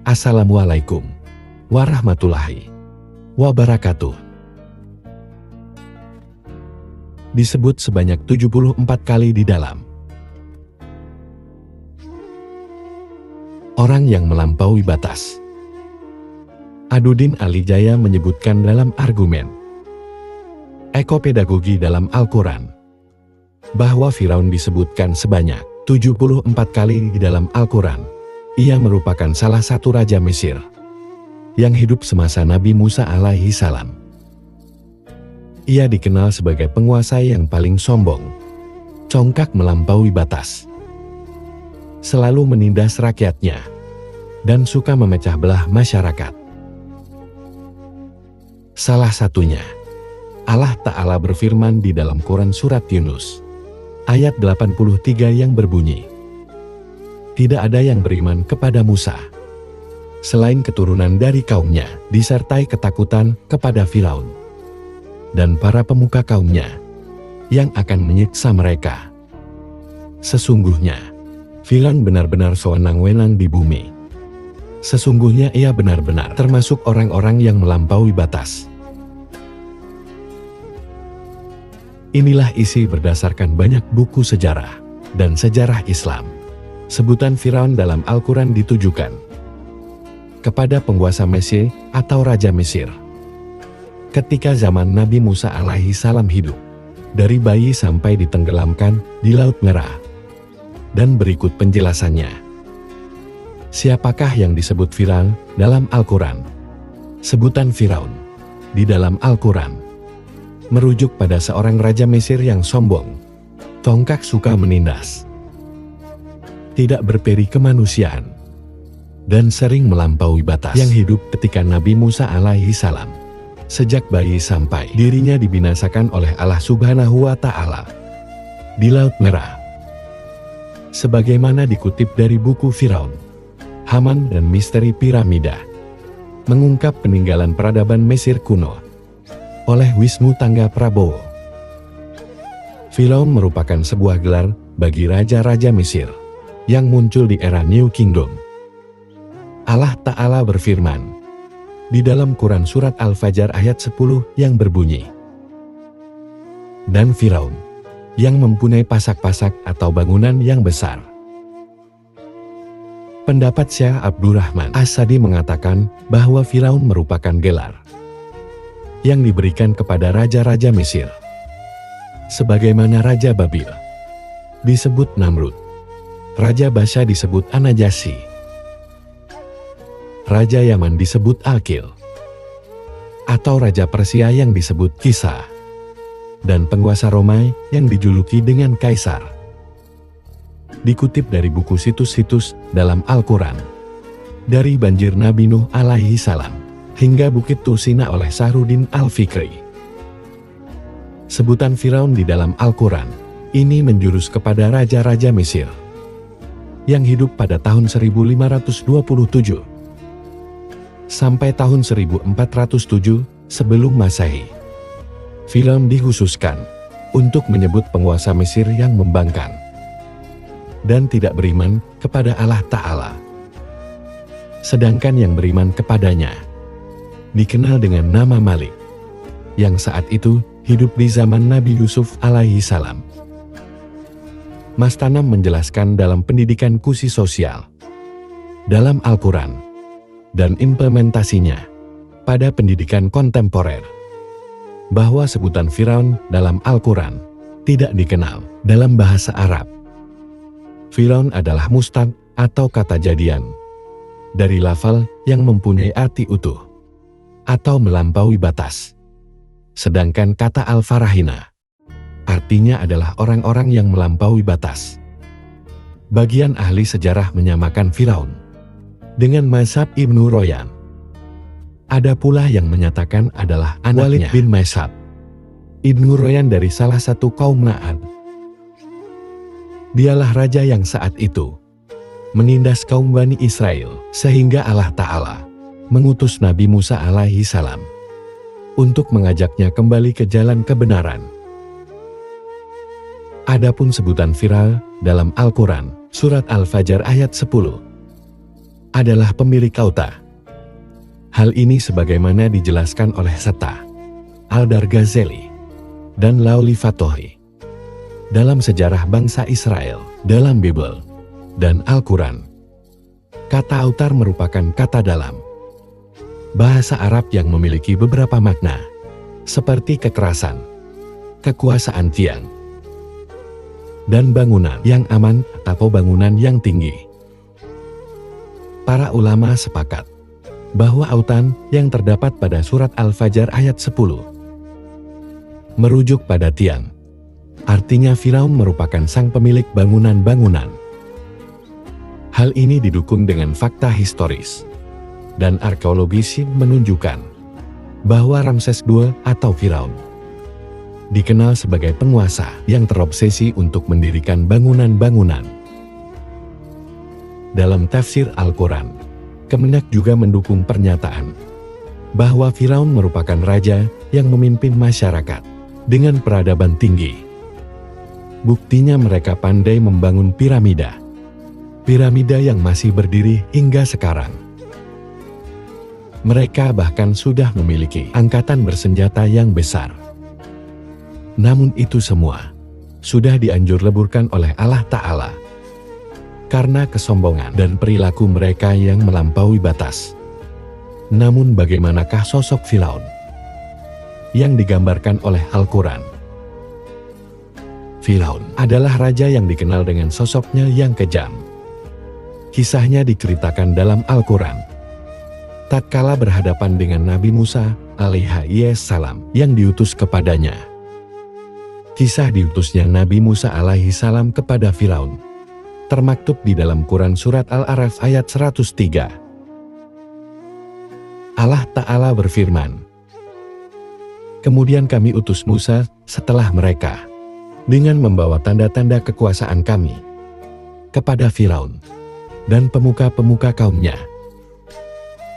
Assalamualaikum warahmatullahi wabarakatuh. Disebut sebanyak 74 kali di dalam. Orang yang melampaui batas. Aduddin Alijaya menyebutkan dalam argumen Ekopedagogi dalam Al-Quran bahwa Firaun disebutkan sebanyak 74 kali di dalam Al-Quran. Ia merupakan salah satu raja Mesir yang hidup semasa Nabi Musa alaihi salam. Ia dikenal sebagai penguasa yang paling sombong, congkak melampaui batas, selalu menindas rakyatnya, dan suka memecah belah masyarakat. Salah satunya, Allah Ta'ala berfirman di dalam Quran Surat Yunus, ayat 83 yang berbunyi, "Tidak ada yang beriman kepada Musa, selain keturunan dari kaumnya, disertai ketakutan kepada Firaun dan para pemuka kaumnya yang akan menyiksa mereka. Sesungguhnya, Firaun benar-benar sewenang-wenang di bumi. Sesungguhnya ia benar-benar termasuk orang-orang yang melampaui batas." Inilah isi berdasarkan banyak buku sejarah dan sejarah Islam. Sebutan Firaun dalam Al-Quran ditujukan kepada penguasa Mesir atau Raja Mesir ketika zaman Nabi Musa alaihi salam hidup, dari bayi sampai ditenggelamkan di Laut Merah. Dan berikut penjelasannya. Siapakah yang disebut Firaun dalam Al-Quran? Sebutan Firaun di dalam Al-Quran merujuk pada seorang raja Mesir yang sombong, congkak, suka menindas, tidak berperi kemanusiaan, dan sering melampaui batas, yang hidup ketika Nabi Musa alaihi salam sejak bayi sampai dirinya dibinasakan oleh Allah Subhanahu wa Ta'ala di Laut Merah. Sebagaimana dikutip dari buku Firaun, Haman dan Misteri Piramida, mengungkap peninggalan peradaban Mesir kuno oleh Wisnu Tangga Prabowo. Firaun merupakan sebuah gelar bagi raja-raja Mesir yang muncul di era New Kingdom. Allah Ta'ala berfirman di dalam Quran Surat Al-Fajr ayat 10 yang berbunyi, "Dan Firaun yang mempunyai pasak-pasak atau bangunan yang besar." Pendapat Syekh Abdurrahman As-Sadi mengatakan bahwa Firaun merupakan gelar yang diberikan kepada raja-raja Mesir. Sebagaimana Raja Babil disebut Namrud, Raja Basya disebut An-Najasyi, Raja Yaman disebut Al-Kil, atau Raja Persia yang disebut Kisra, dan penguasa Romawi yang dijuluki dengan Kaisar. Dikutip dari buku situs-situs dalam Al-Quran, dari banjir Nabi Nuh alaihi salam hingga Bukit Tursina oleh Sahruddin Al-Fikri. Sebutan Firaun di dalam Al-Quran ini menjurus kepada raja-raja Mesir yang hidup pada tahun 1527 sampai tahun 1407 sebelum Masehi. Firaun dikhususkan untuk menyebut penguasa Mesir yang membangkang dan tidak beriman kepada Allah Ta'ala. Sedangkan yang beriman kepadanya dikenal dengan nama Malik, yang saat itu hidup di zaman Nabi Yusuf alaihi salam. Mas Tanam menjelaskan dalam pendidikan Kusi Sosial dalam Al-Quran dan implementasinya pada pendidikan kontemporer bahwa sebutan Firaun dalam Al-Quran tidak dikenal dalam bahasa Arab. Firaun adalah mustaq atau kata jadian dari lafal yang mempunyai arti utuh atau melampaui batas. Sedangkan kata Al-Farahina artinya adalah orang-orang yang melampaui batas. Bagian ahli sejarah menyamakan Firaun dengan mazhab Ibnu Royan. Ada pula yang menyatakan adalah anaknya Walid bin Maishab. Ibnu Royan dari salah satu kaum Na'ad. Dialah raja yang saat itu menindas kaum Bani Israel sehingga Allah Ta'ala mengutus Nabi Musa alaihi salam untuk mengajaknya kembali ke jalan kebenaran. Adapun sebutan Firaun dalam Al-Quran, Surat Al-Fajr ayat 10, adalah pemilik Auta. Hal ini sebagaimana dijelaskan oleh Seta, Al-Darghazali, dan Lauli Fatohi dalam sejarah bangsa Israel, dalam Bible, dan Al-Quran. Kata autar merupakan kata dalam bahasa Arab yang memiliki beberapa makna, seperti kekerasan, kekuasaan tiang, dan bangunan yang aman atau bangunan yang tinggi. Para ulama sepakat bahwa autan yang terdapat pada surat Al-Fajr ayat 10 merujuk pada tiang. Artinya Firaun merupakan sang pemilik bangunan-bangunan. Hal ini didukung dengan fakta historis dan arkeologis yang menunjukkan bahwa Ramses II atau Firaun dikenal sebagai penguasa yang terobsesi untuk mendirikan bangunan-bangunan. Dalam tafsir Al-Quran, Kemenak juga mendukung pernyataan bahwa Firaun merupakan raja yang memimpin masyarakat dengan peradaban tinggi. Buktinya mereka pandai membangun piramida. Piramida yang masih berdiri hingga sekarang. Mereka bahkan sudah memiliki angkatan bersenjata yang besar. Namun itu semua sudah dianjur leburkan oleh Allah Ta'ala karena kesombongan dan perilaku mereka yang melampaui batas. Namun bagaimanakah sosok Firaun yang digambarkan oleh Al-Quran? Firaun adalah raja yang dikenal dengan sosoknya yang kejam. Kisahnya diceritakan dalam Al-Quran. Tatkala berhadapan dengan Nabi Musa alaihi salam yang diutus kepadanya. Kisah diutusnya Nabi Musa alaihi salam kepada Firaun termaktub di dalam Quran Surat Al-A'raf ayat 103. Allah Ta'ala berfirman, "Kemudian kami utus Musa setelah mereka dengan membawa tanda-tanda kekuasaan kami kepada Firaun dan pemuka-pemuka kaumnya.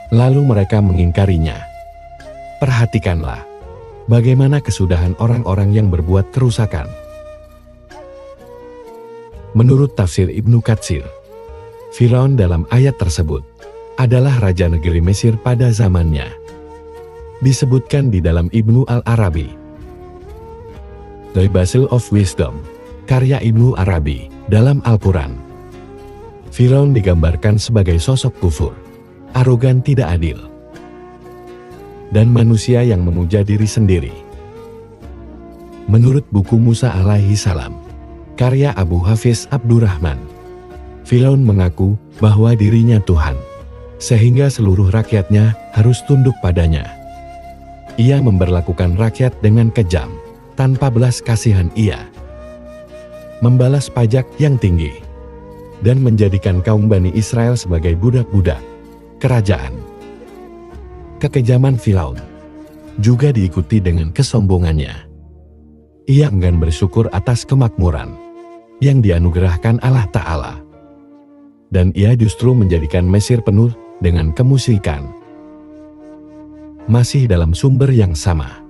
Lalu mereka mengingkarinya. Perhatikanlah bagaimana kesudahan orang-orang yang berbuat kerusakan." Menurut tafsir Ibnu Katsir, Firaun dalam ayat tersebut adalah raja negeri Mesir pada zamannya. Disebutkan di dalam Ibnu Al-Arabi, The Basil of Wisdom, karya Ibnu Arabi, dalam Al-Quran. Firaun digambarkan sebagai sosok kufur, arogan tidak adil, dan manusia yang memuja diri sendiri. Menurut buku Musa alaihi salam, karya Abu Hafiz Abdurrahman, Firaun mengaku bahwa dirinya Tuhan, sehingga seluruh rakyatnya harus tunduk padanya. Ia memberlakukan rakyat dengan kejam, tanpa belas kasihan. Ia membalas pajak yang tinggi, dan menjadikan kaum Bani Israel sebagai budak-budak kerajaan. Kekejaman Firaun juga diikuti dengan kesombongannya. Ia enggan bersyukur atas kemakmuran yang dianugerahkan Allah Ta'ala. Dan ia justru menjadikan Mesir penuh dengan kemusyrikan. Masih dalam sumber yang sama,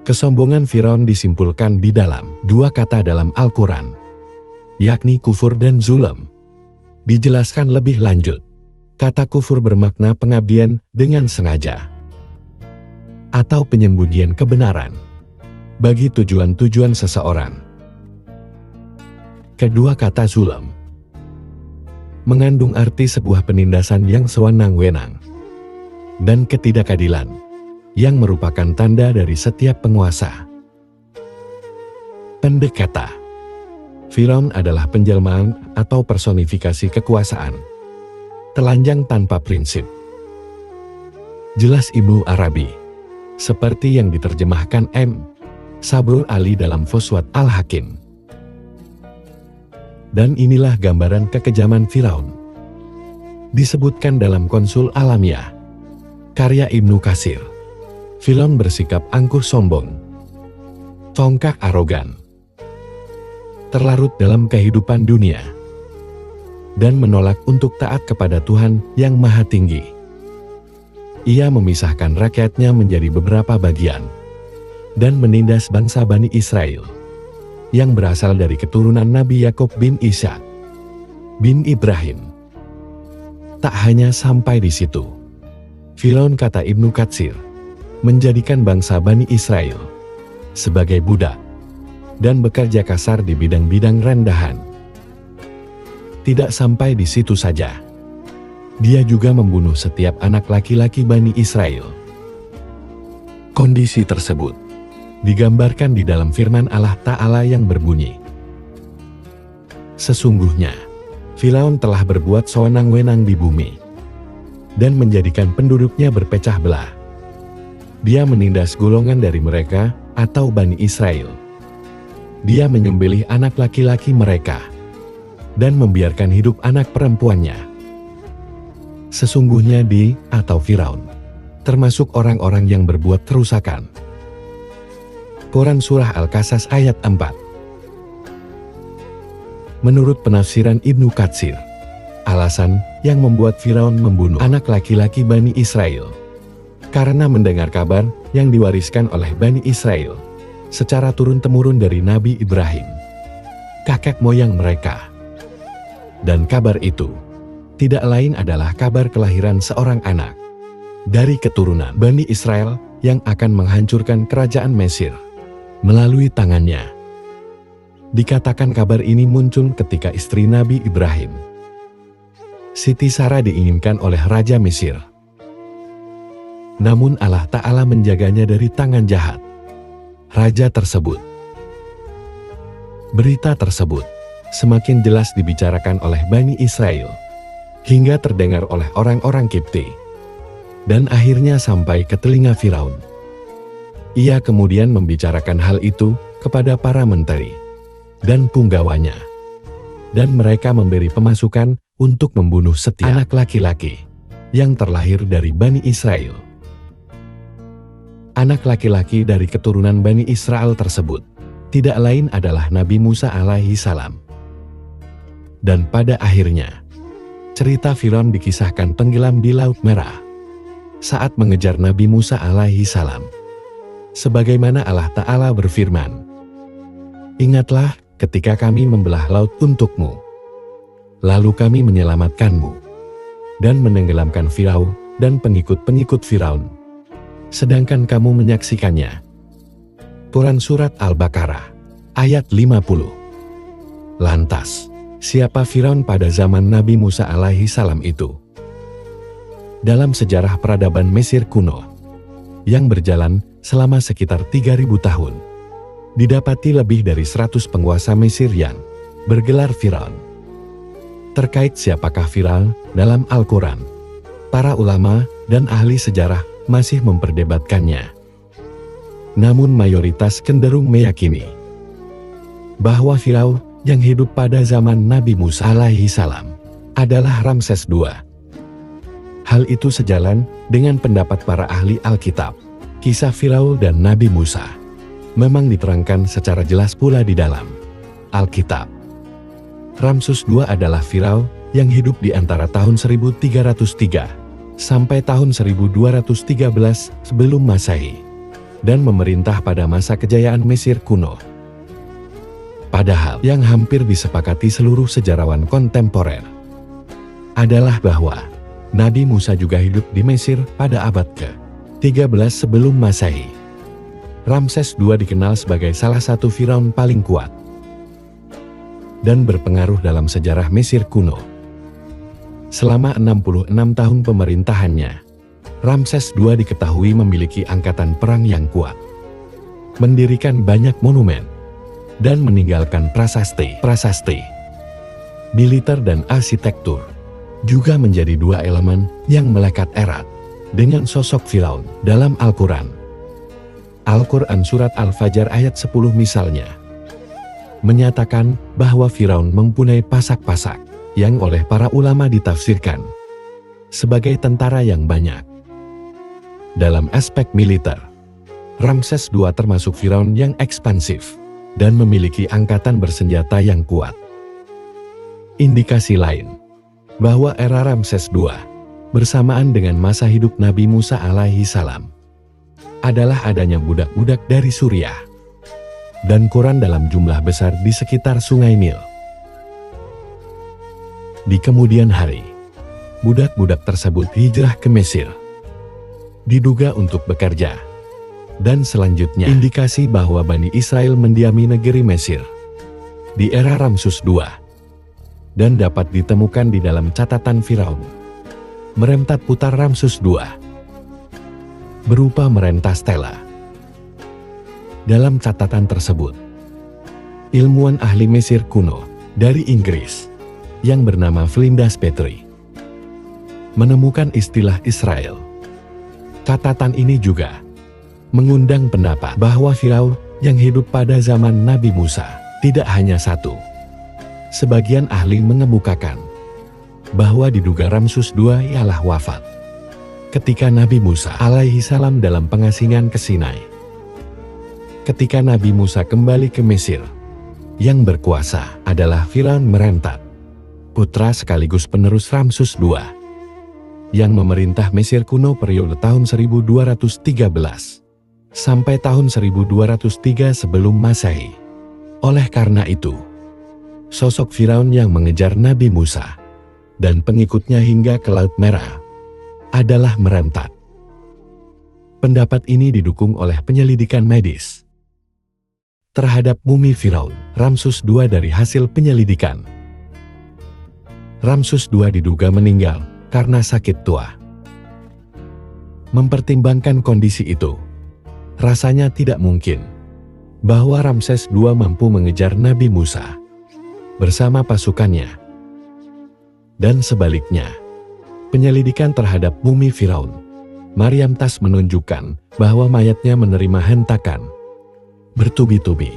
kesombongan Firaun disimpulkan di dalam dua kata dalam Al-Quran, yakni kufur dan zulm. Dijelaskan lebih lanjut, kata kufur bermakna pengabdian dengan sengaja atau penyembunyian kebenaran bagi tujuan-tujuan seseorang. Kedua kata zulm mengandung arti sebuah penindasan yang sewenang-wenang dan ketidakadilan yang merupakan tanda dari setiap penguasa. Pendek kata, Firaun adalah penjelmaan atau personifikasi kekuasaan, telanjang tanpa prinsip. Jelas Ibnu Arabi, seperti yang diterjemahkan M. Sabrul Ali dalam Fuswat Al-Hakim. Dan inilah gambaran kekejaman Firaun. Disebutkan dalam Konsul Alamiah, karya Ibnu Katsir. Firaun bersikap angkuh sombong, congkak arogan, terlarut dalam kehidupan dunia, dan menolak untuk taat kepada Tuhan yang Maha Tinggi. Ia memisahkan rakyatnya menjadi beberapa bagian, dan menindas bangsa Bani Israel yang berasal dari keturunan Nabi Yakub bin Ishak bin Ibrahim. Tak hanya sampai di situ. Firaun, kata Ibnu Katsir, menjadikan bangsa Bani Israel sebagai budak dan bekerja kasar di bidang-bidang rendahan. Tidak sampai di situ saja. Dia juga membunuh setiap anak laki-laki Bani Israel. Kondisi tersebut digambarkan di dalam firman Allah Ta'ala yang berbunyi, "Sesungguhnya, Firaun telah berbuat sewenang-wenang di bumi dan menjadikan penduduknya berpecah belah. Dia menindas golongan dari mereka atau Bani Israel. Dia menyembelih anak laki-laki mereka dan membiarkan hidup anak perempuannya. Sesungguhnya atau Firaun termasuk orang-orang yang berbuat kerusakan." Quran Surah Al-Qasas ayat 4. Menurut penafsiran Ibnu Katsir, alasan yang membuat Firaun membunuh anak laki-laki Bani Israel karena mendengar kabar yang diwariskan oleh Bani Israel secara turun-temurun dari Nabi Ibrahim, kakek moyang mereka. Dan kabar itu tidak lain adalah kabar kelahiran seorang anak dari keturunan Bani Israel yang akan menghancurkan kerajaan Mesir melalui tangannya. Dikatakan kabar ini muncul ketika istri Nabi Ibrahim, Siti Sarah, diinginkan oleh Raja Mesir. Namun Allah Ta'ala menjaganya dari tangan jahat raja tersebut. Berita tersebut semakin jelas dibicarakan oleh Bani Israel hingga terdengar oleh orang-orang Kipti dan akhirnya sampai ke telinga Firaun. Ia kemudian membicarakan hal itu kepada para menteri dan punggawanya, dan mereka memberi pemasukan untuk membunuh setiap anak laki-laki yang terlahir dari Bani Israel. Anak laki-laki dari keturunan Bani Israel tersebut tidak lain adalah Nabi Musa alaihi salam. Dan pada akhirnya, cerita Firaun dikisahkan tenggelam di Laut Merah saat mengejar Nabi Musa alaihi salam. Sebagaimana Allah Ta'ala berfirman, "Ingatlah ketika kami membelah laut untukmu, lalu kami menyelamatkanmu dan menenggelamkan Firaun dan pengikut-pengikut Firaun, sedangkan kamu menyaksikannya." Quran Surat Al-Baqarah ayat 50. Lantas, siapa Firaun pada zaman Nabi Musa alaihi salam itu? Dalam sejarah peradaban Mesir kuno yang berjalan selama sekitar 3000 tahun, didapati lebih dari 100 penguasa Mesir yang bergelar Firaun. Terkait siapakah Firaun dalam Al-Quran, para ulama dan ahli sejarah masih memperdebatkannya. Namun mayoritas cenderung meyakini bahwa Firaun yang hidup pada zaman Nabi Musa alaihi salam adalah Ramses II. Hal itu sejalan dengan pendapat para ahli Alkitab. Kisah Firaun dan Nabi Musa memang diterangkan secara jelas pula di dalam Alkitab. Ramses II adalah Firaun yang hidup di antara tahun 1303 sampai tahun 1213 sebelum Masehi dan memerintah pada masa kejayaan Mesir kuno. Padahal yang hampir disepakati seluruh sejarawan kontemporer adalah bahwa Nabi Musa juga hidup di Mesir pada abad ke-13 sebelum Masehi. Ramses II dikenal sebagai salah satu Firaun paling kuat dan berpengaruh dalam sejarah Mesir kuno. Selama 66 tahun pemerintahannya, Ramses II diketahui memiliki angkatan perang yang kuat, mendirikan banyak monumen, dan meninggalkan prasasti. Militer dan arsitektur juga menjadi dua elemen yang melekat erat dengan sosok Firaun dalam Al-Quran. Al-Quran Surat Al-Fajr ayat 10 misalnya menyatakan bahwa Firaun mempunyai pasak-pasak yang oleh para ulama ditafsirkan sebagai tentara yang banyak. Dalam aspek militer, Ramses II termasuk Firaun yang ekspansif dan memiliki angkatan bersenjata yang kuat. Indikasi lain bahwa era Ramses II bersamaan dengan masa hidup Nabi Musa alaihi salam adalah adanya budak-budak dari Suriah dan Quran dalam jumlah besar di sekitar Sungai Nil. Di kemudian hari, budak-budak tersebut hijrah ke Mesir. Diduga untuk bekerja. Dan selanjutnya indikasi bahwa Bani Israel mendiami negeri Mesir di era Ramsus II. Dan dapat ditemukan di dalam catatan Firaun. Meremtat putar Ramsus II. Berupa merentah stela. Dalam catatan tersebut, ilmuwan ahli Mesir kuno dari Inggris yang bernama Flinders Petrie menemukan istilah Israel. Catatan ini juga mengundang pendapat bahwa Firaun yang hidup pada zaman Nabi Musa tidak hanya satu. Sebagian ahli mengemukakan bahwa diduga Ramsus II ialah wafat ketika Nabi Musa alaihi salam dalam pengasingan ke Sinai. Ketika Nabi Musa kembali ke Mesir, yang berkuasa adalah Firaun merentat, putra sekaligus penerus Ramsus II, yang memerintah Mesir kuno periode tahun 1213 sampai tahun 1203 sebelum Masehi. Oleh karena itu, sosok Firaun yang mengejar Nabi Musa dan pengikutnya hingga ke Laut Merah adalah merentat. Pendapat ini didukung oleh penyelidikan medis terhadap mumi Firaun Ramsus II dari hasil penyelidikan. Ramsus II diduga meninggal karena sakit tua. Mempertimbangkan kondisi itu, rasanya tidak mungkin bahwa Ramses II mampu mengejar Nabi Musa bersama pasukannya. Dan sebaliknya, penyelidikan terhadap mumi Firaun Maryam Tas menunjukkan bahwa mayatnya menerima hentakan bertubi-tubi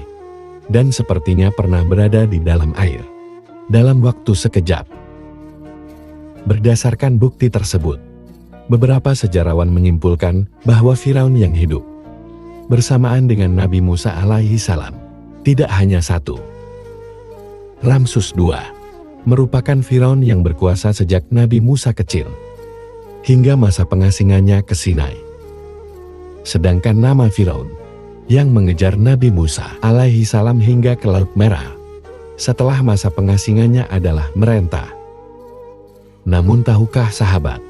dan sepertinya pernah berada di dalam air dalam waktu sekejap. Berdasarkan bukti tersebut, beberapa sejarawan menyimpulkan bahwa Firaun yang hidup bersamaan dengan Nabi Musa alaihi salam tidak hanya satu. Ramsus II merupakan Firaun yang berkuasa sejak Nabi Musa kecil hingga masa pengasingannya ke Sinai. Sedangkan nama Firaun yang mengejar Nabi Musa alaihi salam hingga ke Laut Merah setelah masa pengasingannya adalah merentah. Namun tahukah sahabat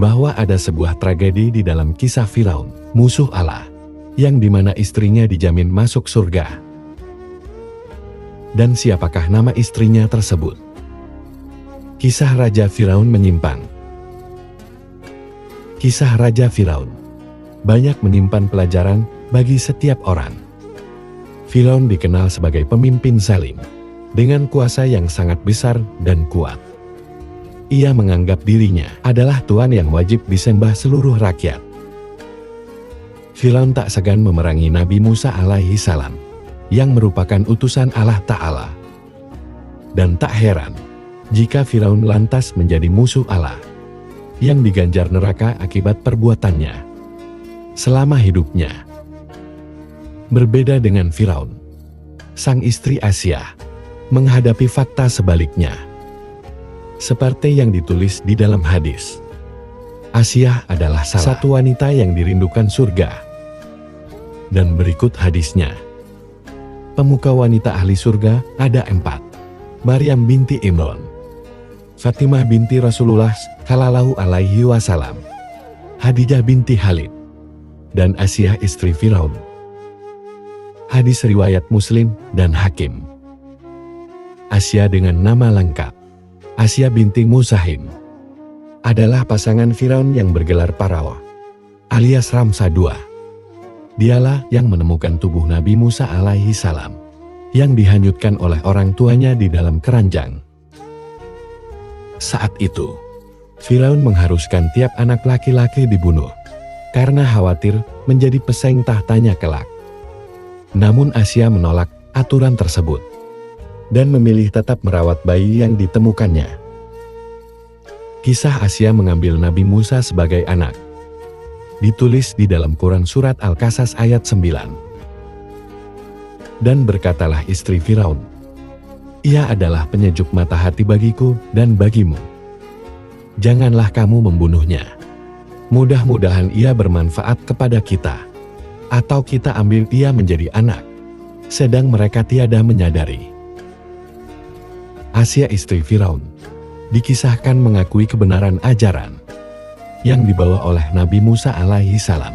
bahwa ada sebuah tragedi di dalam kisah Firaun, musuh Allah, yang dimana istrinya dijamin masuk surga? Dan siapakah nama istrinya tersebut? Kisah Raja Firaun menyimpang. Kisah Raja Firaun banyak menyimpan pelajaran bagi setiap orang. Firaun dikenal sebagai pemimpin zalim dengan kuasa yang sangat besar dan kuat. Ia menganggap dirinya adalah Tuhan yang wajib disembah seluruh rakyat. Firaun tak segan memerangi Nabi Musa alaihi salam yang merupakan utusan Allah Ta'ala. Dan tak heran jika Firaun lantas menjadi musuh Allah yang diganjar neraka akibat perbuatannya selama hidupnya. Berbeda dengan Firaun, sang istri Asia menghadapi fakta sebaliknya. Seperti yang ditulis di dalam hadis, Asia adalah salah satu wanita yang dirindukan surga. Dan berikut hadisnya. Pemuka wanita ahli surga ada 4. Maryam binti Imran, Fatimah binti Rasulullah Shallallahu alaihi wasallam, Khadijah binti Khalid, dan Asia istri Firaun. Hadis riwayat Muslim dan Hakim. Asia dengan nama lengkap Asia binti Musahim adalah pasangan Firaun yang bergelar Parao alias Ramsa II. Dialah yang menemukan tubuh Nabi Musa alaihi salam yang dihanyutkan oleh orang tuanya di dalam keranjang. Saat itu, Firaun mengharuskan tiap anak laki-laki dibunuh karena khawatir menjadi pesaing tahtanya kelak. Namun Asia menolak aturan tersebut dan memilih tetap merawat bayi yang ditemukannya. Kisah Asia mengambil Nabi Musa sebagai anak ditulis di dalam Quran Surat Al-Qasas ayat 9. Dan berkatalah istri Firaun, ia adalah penyejuk mata hati bagiku dan bagimu. Janganlah kamu membunuhnya. Mudah-mudahan ia bermanfaat kepada kita, atau kita ambil dia menjadi anak, sedang mereka tiada menyadari. Asia istri Firaun dikisahkan mengakui kebenaran ajaran yang dibawa oleh Nabi Musa alaihi salam.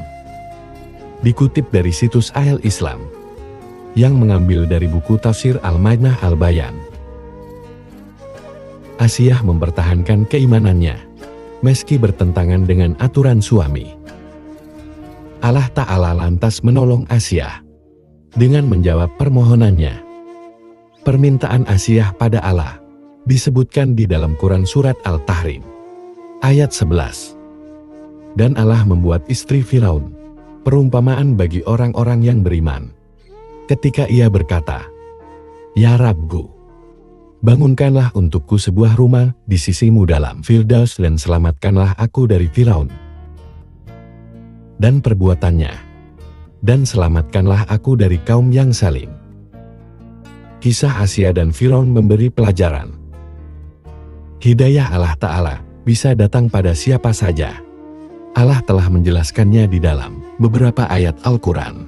Dikutip dari situs Al Islam yang mengambil dari buku tafsir Al-Ma'nah Al-Bayan. Asiyah mempertahankan keimanannya meski bertentangan dengan aturan suami. Allah Ta'ala lantas menolong Asiyah dengan menjawab permohonannya. Permintaan Asiyah pada Allah disebutkan di dalam Quran Surat Al-Tahrim ayat 11. Dan Allah membuat istri Firaun perumpamaan bagi orang-orang yang beriman. Ketika ia berkata, "Ya Rabbku, bangunkanlah untukku sebuah rumah di sisimu dalam Firdaus dan selamatkanlah aku dari Firaun dan perbuatannya, dan selamatkanlah aku dari kaum yang zalim." Kisah Asiyah dan Firaun memberi pelajaran. Hidayah Allah Ta'ala bisa datang pada siapa saja. Allah telah menjelaskannya di dalam beberapa ayat Al-Quran.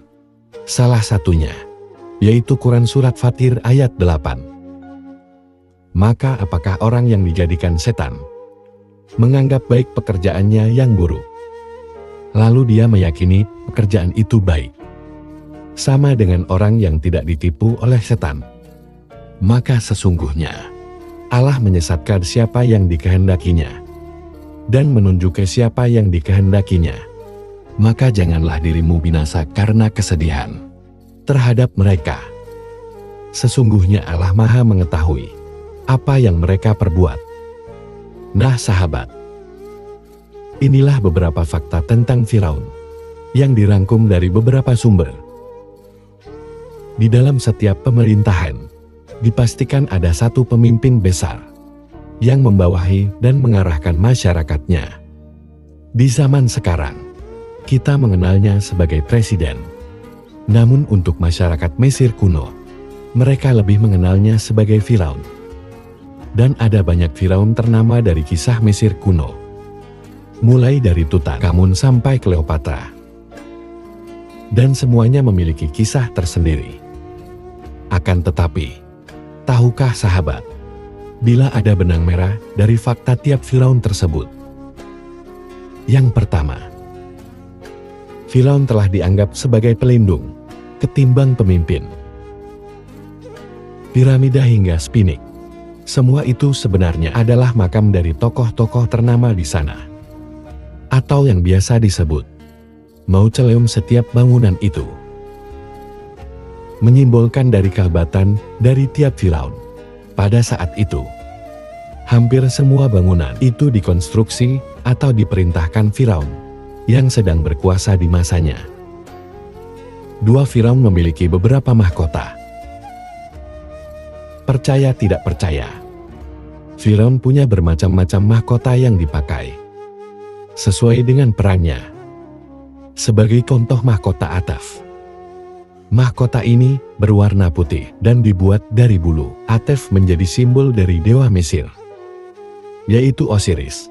Salah satunya, yaitu Quran Surat Fatir ayat 8. Maka apakah orang yang dijadikan setan menganggap baik pekerjaannya yang buruk, lalu dia meyakini pekerjaan itu baik, sama dengan orang yang tidak ditipu oleh setan? Maka sesungguhnya Allah menyesatkan siapa yang dikehendakinya dan menunjuki siapa yang dikehendakinya. Maka janganlah dirimu binasa karena kesedihan terhadap mereka. Sesungguhnya Allah Maha mengetahui apa yang mereka perbuat. Nah sahabat, inilah beberapa fakta tentang Firaun yang dirangkum dari beberapa sumber. Di dalam setiap pemerintahan, dipastikan ada satu pemimpin besar yang membawahi dan mengarahkan masyarakatnya. Di zaman sekarang, kita mengenalnya sebagai presiden. Namun untuk masyarakat Mesir kuno, mereka lebih mengenalnya sebagai Firaun. Dan ada banyak Firaun ternama dari kisah Mesir kuno, mulai dari Tutankhamun sampai Cleopatra. Dan semuanya memiliki kisah tersendiri. Akan tetapi, tahukah sahabat, bila ada benang merah dari fakta tiap Firaun tersebut? Yang pertama, Firaun telah dianggap sebagai pelindung ketimbang pemimpin. Piramida hingga Sphinx, semua itu sebenarnya adalah makam dari tokoh-tokoh ternama di sana, atau yang biasa disebut mausoleum. Setiap bangunan itu menyimbolkan dari kehebatan dari tiap Firaun. Pada saat itu, hampir semua bangunan itu dikonstruksi atau diperintahkan Firaun yang sedang berkuasa di masanya. Dua Firaun memiliki beberapa mahkota. Percaya tidak percaya, Firaun punya bermacam-macam mahkota yang dipakai sesuai dengan perannya. Sebagai contoh mahkota Atef. Mahkota ini berwarna putih dan dibuat dari bulu. Atef menjadi simbol dari dewa Mesir, yaitu Osiris.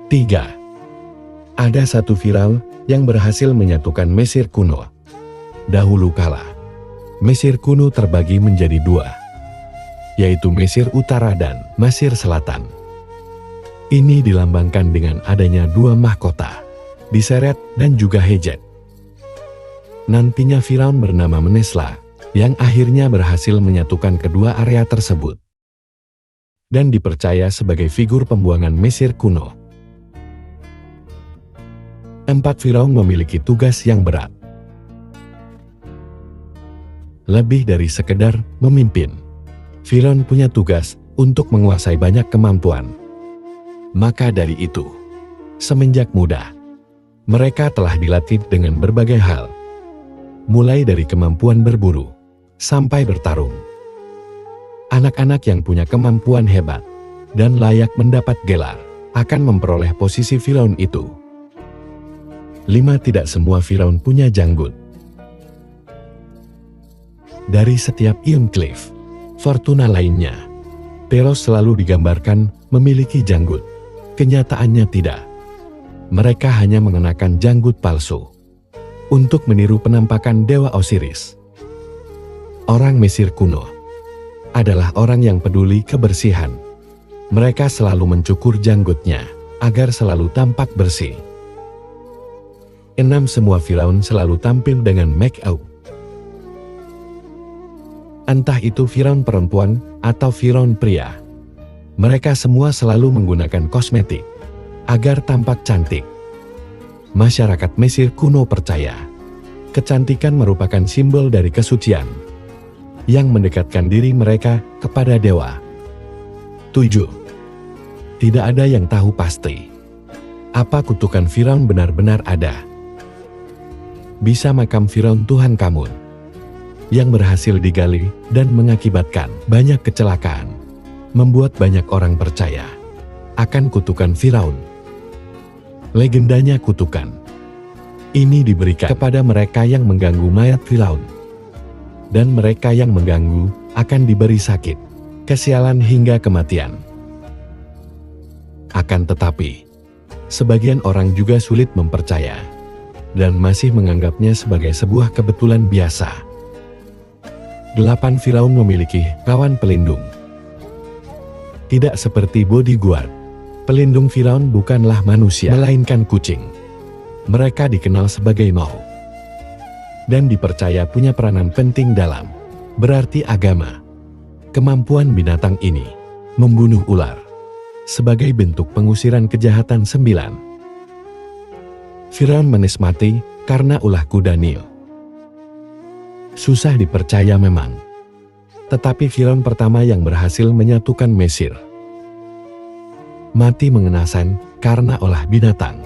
3. Ada satu Firaun yang berhasil menyatukan Mesir kuno. Dahulu kala, Mesir kuno terbagi menjadi dua, yaitu Mesir Utara dan Mesir Selatan. Ini dilambangkan dengan adanya dua mahkota, Diseret dan juga Hejet. Nantinya Firaun bernama Menesla, yang akhirnya berhasil menyatukan kedua area tersebut, dan dipercaya sebagai figur pembuangan Mesir kuno. 4. Firaun memiliki tugas yang berat. Lebih dari sekedar memimpin, Firaun punya tugas untuk menguasai banyak kemampuan. Maka dari itu, semenjak muda, mereka telah dilatih dengan berbagai hal, mulai dari kemampuan berburu sampai bertarung. Anak-anak yang punya kemampuan hebat dan layak mendapat gelar akan memperoleh posisi Firaun itu. 5. Tidak semua Firaun punya janggut. Dari setiap ion cliff fortuna lainnya, Peros selalu digambarkan memiliki janggut. Kenyataannya tidak. Mereka hanya mengenakan janggut palsu untuk meniru penampakan Dewa Osiris. Orang Mesir kuno adalah orang yang peduli kebersihan Mereka selalu mencukur janggutnya, agar selalu tampak bersih. 6. Semua Firaun selalu tampil dengan make-up. Entah itu Firaun perempuan atau Firaun pria. Mereka semua selalu menggunakan kosmetik, agar tampak cantik. Masyarakat Mesir kuno percaya, kecantikan merupakan simbol dari kesucian, yang mendekatkan diri mereka kepada dewa. 7. Tidak ada yang tahu pasti, apa kutukan Firaun benar-benar ada. Bisa makam Firaun Tuhan kamu, yang berhasil digali dan mengakibatkan banyak kecelakaan, membuat banyak orang percaya akan kutukan Firaun. Legendanya kutukan ini diberikan kepada mereka yang mengganggu mayat Firaun, dan mereka yang mengganggu akan diberi sakit, kesialan hingga kematian. Akan tetapi, sebagian orang juga sulit mempercaya dan masih menganggapnya sebagai sebuah kebetulan biasa. 8. Firaun memiliki kawan pelindung. Tidak seperti bodyguard, pelindung Firaun bukanlah manusia, melainkan kucing. Mereka dikenal sebagai Mau, dan dipercaya punya peranan penting dalam berarti agama. Kemampuan binatang ini membunuh ular sebagai bentuk pengusiran kejahatan 9. Firaun menikmati karena ulah kuda Nil. Susah dipercaya memang, tetapi Firaun pertama yang berhasil menyatukan Mesir mati mengenasan karena olah binatang.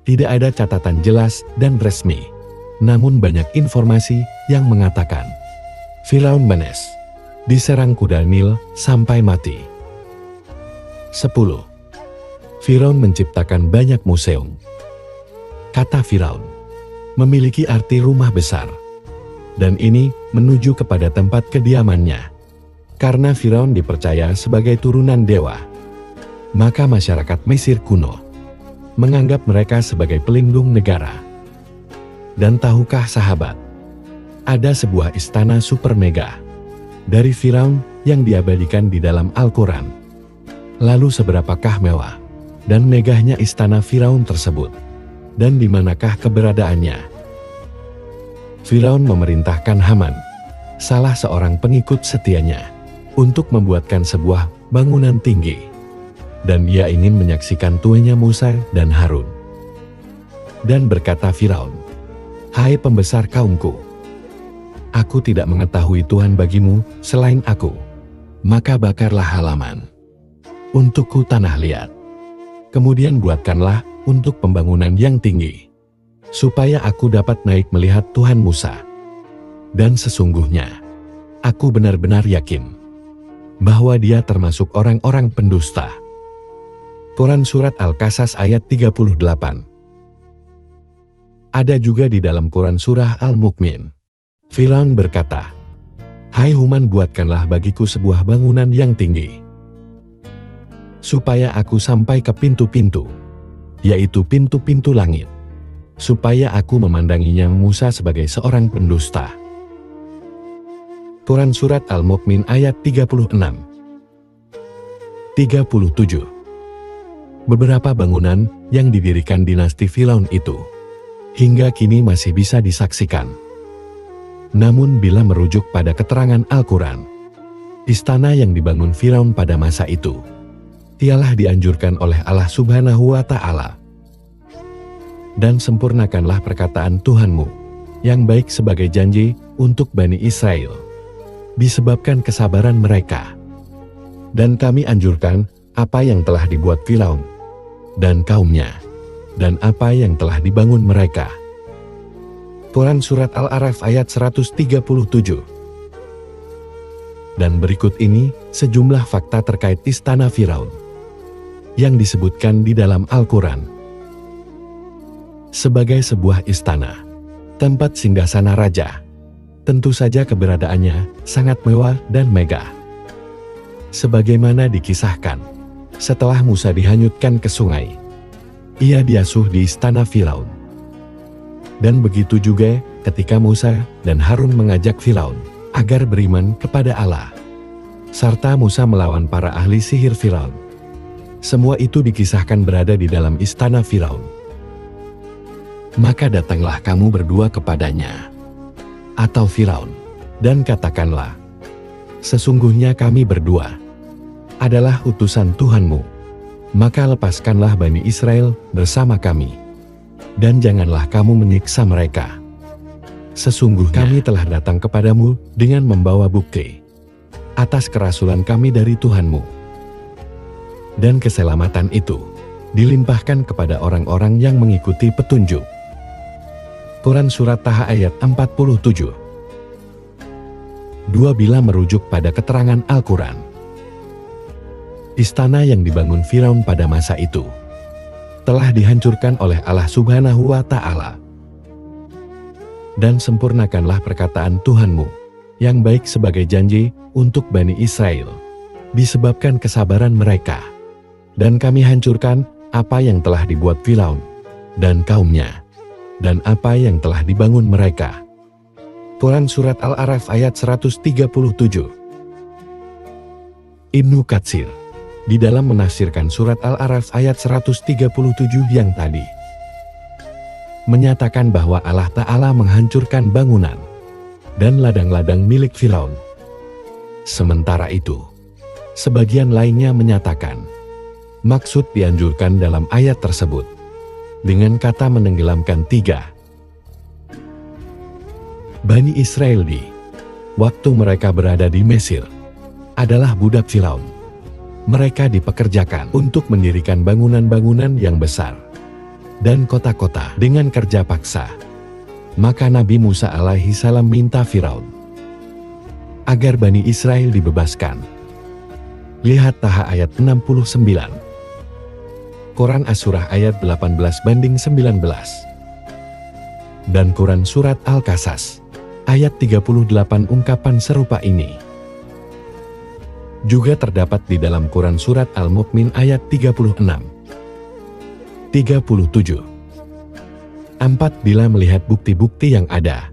Tidak ada catatan jelas dan resmi, namun banyak informasi yang mengatakan Firaun Menes diserang kuda Nil sampai mati. 10. Firaun menciptakan banyak museum. Kata Firaun memiliki arti rumah besar, dan ini menuju kepada tempat kediamannya. Karena Firaun dipercaya sebagai turunan dewa, maka masyarakat Mesir kuno menganggap mereka sebagai pelindung negara. Dan tahukah sahabat, ada sebuah istana super mega dari Firaun yang diabadikan di dalam Al-Quran. Lalu seberapakah mewah dan megahnya istana Firaun tersebut, dan di manakah keberadaannya? Firaun memerintahkan Haman, salah seorang pengikut setianya, untuk membuatkan sebuah bangunan tinggi, dan dia ingin menyaksikan tuanya Musa dan Harun. Dan berkata Firaun, "Hai pembesar kaumku, aku tidak mengetahui Tuhan bagimu selain aku, maka bakarlah halaman untukku tanah liat. Kemudian buatkanlah untuk pembangunan yang tinggi, supaya aku dapat naik melihat Tuhan Musa. Dan sesungguhnya, aku benar-benar yakin bahwa dia termasuk orang-orang pendusta." Quran Surat Al-Qasas ayat 38. Ada juga di dalam Quran Surah Al-Mu'min. Firaun berkata, "Hai Haman, buatkanlah bagiku sebuah bangunan yang tinggi, supaya aku sampai ke pintu-pintu, yaitu pintu-pintu langit, supaya aku memandanginya Musa sebagai seorang pendusta." Quran Surat Al-Mu'min ayat 36. 37. Beberapa bangunan yang didirikan dinasti Firaun itu hingga kini masih bisa disaksikan. Namun bila merujuk pada keterangan Al-Quran, istana yang dibangun Firaun pada masa itu tialah dianjurkan oleh Allah Subhanahu wa Ta'ala. Dan sempurnakanlah perkataan Tuhanmu yang baik sebagai janji untuk Bani Israel, disebabkan kesabaran mereka. Dan kami anjurkan apa yang telah dibuat Firaun dan kaumnya, dan apa yang telah dibangun mereka. Quran Surat Al-A'raf ayat 137. Dan berikut ini sejumlah fakta terkait istana Firaun yang disebutkan di dalam Al-Quran. Sebagai sebuah istana, tempat singgasana raja, tentu saja keberadaannya sangat mewah dan megah. Sebagaimana dikisahkan, setelah Musa dihanyutkan ke sungai, ia diasuh di istana Firaun. Dan begitu juga ketika Musa dan Harun mengajak Firaun agar beriman kepada Allah. serta Musa melawan para ahli sihir Firaun. Semua itu dikisahkan berada di dalam istana Firaun. Maka datanglah kamu berdua kepadanya, atau Firaun, dan katakanlah, sesungguhnya kami berdua adalah utusan Tuhanmu. Maka lepaskanlah Bani Israel bersama kami, dan janganlah kamu menyiksa mereka. Sesungguhnya kami telah datang kepadamu dengan membawa bukti atas kerasulan kami dari Tuhanmu. Dan keselamatan itu dilimpahkan kepada orang-orang yang mengikuti petunjuk. Quran Surat Taha ayat 47. 2. Bila merujuk pada keterangan Al-Quran, istana yang dibangun Firaun pada masa itu telah dihancurkan oleh Allah Subhanahu wa Ta'ala. Dan sempurnakanlah perkataan Tuhanmu yang baik sebagai janji untuk Bani Israel, disebabkan kesabaran mereka. Dan kami hancurkan apa yang telah dibuat Firaun dan kaumnya, dan apa yang telah dibangun mereka. Quran Surat Al-A'raf ayat 137. Ibnu Katsir di dalam menafsirkan surat Al-A'raf ayat 137 yang tadi, menyatakan bahwa Allah Ta'ala menghancurkan bangunan dan ladang-ladang milik Firaun. Sementara itu, sebagian lainnya menyatakan, maksud dianjurkan dalam ayat tersebut dengan kata menenggelamkan 3 Bani Israel di waktu mereka berada di Mesir adalah budak Firaun. Mereka dipekerjakan untuk mendirikan bangunan-bangunan yang besar dan kota-kota dengan kerja paksa. Maka Nabi Musa alaihi salam minta Firaun agar Bani Israel dibebaskan. Lihat Taha ayat 69. Quran As-Surah ayat 18-19. Dan Quran Surat Al-Qasas ayat 38 ungkapan serupa ini juga terdapat di dalam Quran Surat Al-Mu'min ayat 36. 37. 4. Bila melihat bukti-bukti yang ada,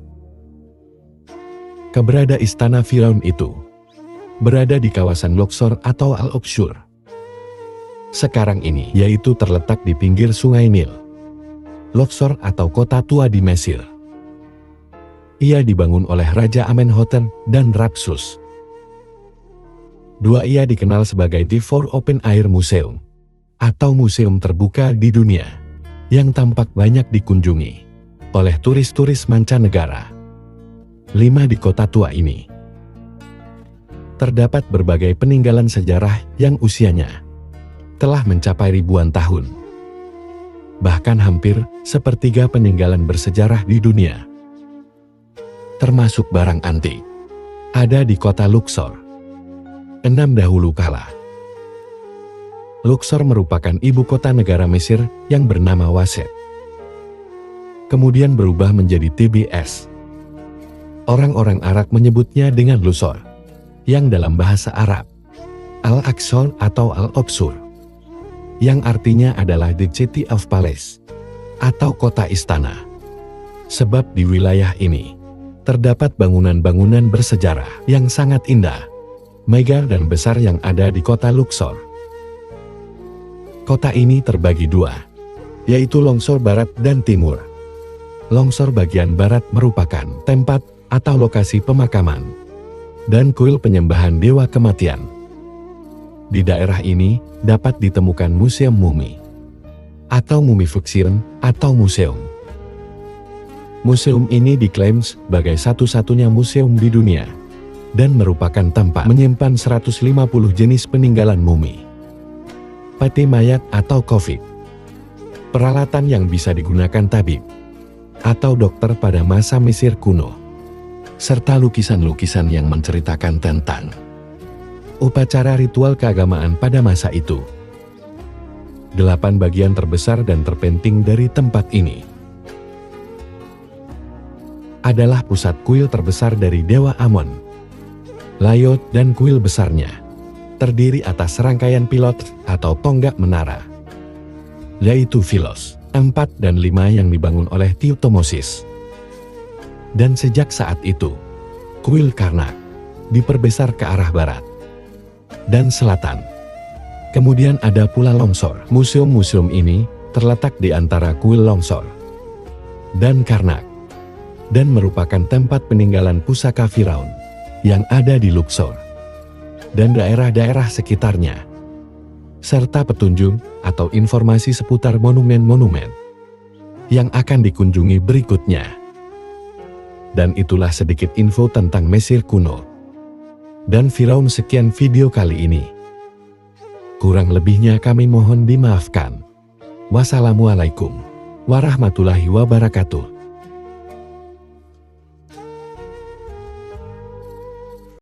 keberadaan istana Firaun itu berada di kawasan Luxor atau Al-Uqshur sekarang ini, yaitu terletak di pinggir sungai Nil. Luxor atau kota tua di Mesir. Ia dibangun oleh Raja Amenhotep dan Rapsus. 2. Ia dikenal sebagai The Four Open Air Museum, atau museum terbuka di dunia, yang tampak banyak dikunjungi oleh turis-turis mancanegara. 5. Di kota tua ini terdapat berbagai peninggalan sejarah yang usianya telah mencapai ribuan tahun. Bahkan hampir sepertiga peninggalan bersejarah di dunia, termasuk barang antik, ada di kota Luxor. 6. Dahulu kala, Luxor merupakan ibu kota negara Mesir yang bernama Waset. Kemudian berubah menjadi TBS. Orang-orang Arab menyebutnya dengan Luxor, yang dalam bahasa Arab Al-Aqsa atau Al-Uqshur, yang artinya adalah The City of Palace, atau kota istana. Sebab di wilayah ini terdapat bangunan-bangunan bersejarah yang sangat indah, megah dan besar yang ada di kota Luxor. Kota ini terbagi 2, yaitu Luxor Barat dan Timur. Luxor bagian barat merupakan tempat atau lokasi pemakaman dan kuil penyembahan dewa kematian. Di daerah ini dapat ditemukan museum mumi atau mumifiksian atau museum. Museum ini diklaim sebagai satu-satunya museum di dunia dan merupakan tempat menyimpan 150 jenis peninggalan mumi, peti mayat atau coffin, peralatan yang bisa digunakan tabib atau dokter pada masa Mesir kuno, serta lukisan-lukisan yang menceritakan tentang upacara ritual keagamaan pada masa itu. 8 bagian terbesar dan terpenting dari tempat ini adalah pusat kuil terbesar dari Dewa Amon, Layot dan kuil besarnya, terdiri atas serangkaian pilot atau tonggak menara, yaitu Philos 4 dan 5 yang dibangun oleh Thutmose. Dan sejak saat itu, kuil Karnak diperbesar ke arah barat, dan selatan. Kemudian ada pula Longsor. Museum-museum ini terletak di antara kuil Longsor dan Karnak, dan merupakan tempat peninggalan pusaka Firaun yang ada di Luxor dan daerah-daerah sekitarnya, serta petunjuk atau informasi seputar monumen-monumen yang akan dikunjungi berikutnya. Dan itulah sedikit info tentang Mesir kuno dan Firaun sekian video kali ini. Kurang lebihnya kami mohon dimaafkan. Wassalamualaikum warahmatullahi wabarakatuh.